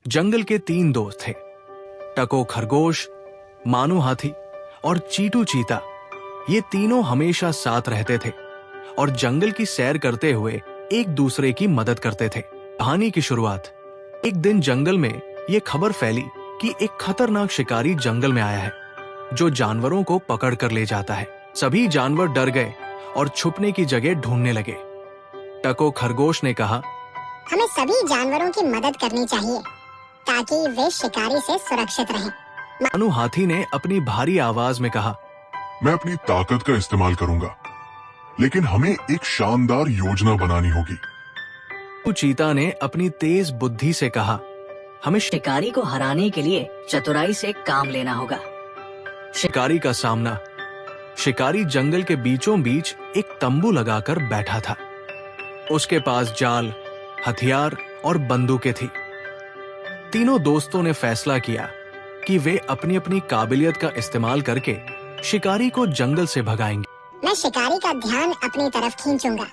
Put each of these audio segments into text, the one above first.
जंगल के 3 दोस्त थे, टको खरगोश, मानू हाथी और चीटू चीता। ये तीनों हमेशा साथ रहते थे और जंगल की सैर करते हुए एक दूसरे की मदद करते थे। कहानी की शुरुआत। एक दिन जंगल में ये खबर फैली कि एक खतरनाक शिकारी जंगल में आया है जो जानवरों को पकड़ कर ले जाता है। सभी जानवर डर गए और छुपने की जगह ढूंढने लगे। टको खरगोश ने कहा, हमें सभी जानवरों की मदद करनी चाहिए ताकि वे शिकारी से सुरक्षित रहें। मानू हाथी ने अपनी भारी आवाज में कहा, मैं अपनी ताकत का इस्तेमाल करूंगा, लेकिन हमें एक शानदार योजना बनानी होगी। चीता ने अपनी तेज बुद्धि से कहा, हमें शिकारी को हराने के लिए चतुराई से काम लेना होगा। शिकारी का सामना। शिकारी जंगल के बीचों बीच एक तंबू लगाकर बैठा था। उसके पास जाल, हथियार और बंदूकें थी। तीनों दोस्तों ने फैसला किया कि वे अपनी अपनी काबिलियत का इस्तेमाल करके शिकारी को जंगल से भगाएंगे। मैं शिकारी का ध्यान अपनी तरफ खींचूंगा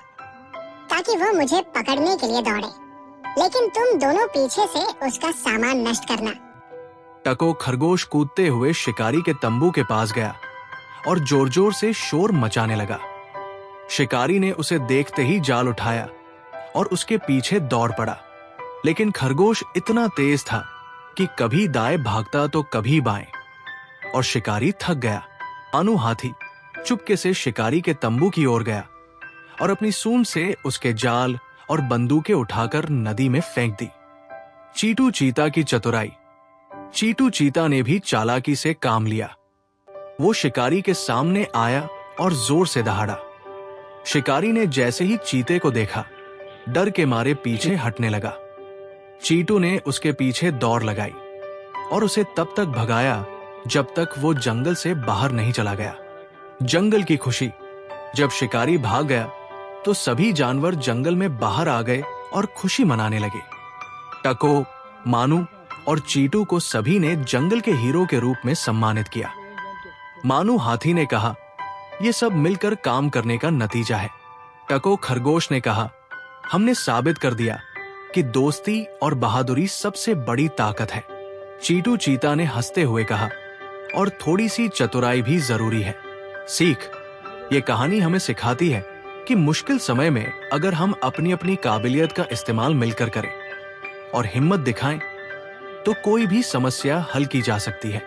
ताकि वो मुझे पकड़ने के लिए दौड़े, लेकिन तुम दोनों पीछे से उसका सामान नष्ट करना। टको खरगोश कूदते हुए शिकारी के तंबू के पास गया और जोर जोर से शोर मचाने लगा। शिकारी ने उसे देखते ही जाल उठाया और उसके पीछे दौड़ पड़ा, लेकिन खरगोश इतना तेज था कि कभी दाएं भागता तो कभी बाएं, और शिकारी थक गया। मानू हाथी चुपके से शिकारी के तंबू की ओर गया और अपनी सूंड से उसके जाल और बंदूकें उठाकर नदी में फेंक दी। चीटू चीता की चतुराई। चीटू चीता ने भी चालाकी से काम लिया। वो शिकारी के सामने आया और जोर से दहाड़ा। शिकारी ने जैसे ही चीते को देखा, डर के मारे पीछे हटने लगा। चीटू ने उसके पीछे दौड़ लगाई और उसे तब तक भगाया जब तक वो जंगल से बाहर नहीं चला गया। जंगल की खुशी। जब शिकारी भाग गया तो सभी जानवर जंगल में बाहर आ गए और खुशी मनाने लगे। टको, मानू और चीटू को सभी ने जंगल के हीरो के रूप में सम्मानित किया। मानू हाथी ने कहा, यह सब मिलकर काम करने का नतीजा है। टको खरगोश ने कहा, हमने साबित कर दिया कि दोस्ती और बहादुरी सबसे बड़ी ताकत है। चीटू चीता ने हंसते हुए कहा, और थोड़ी सी चतुराई भी जरूरी है। सीख। ये कहानी हमें सिखाती है कि मुश्किल समय में अगर हम अपनी अपनी काबिलियत का इस्तेमाल मिलकर करें और हिम्मत दिखाएं, तो कोई भी समस्या हल की जा सकती है।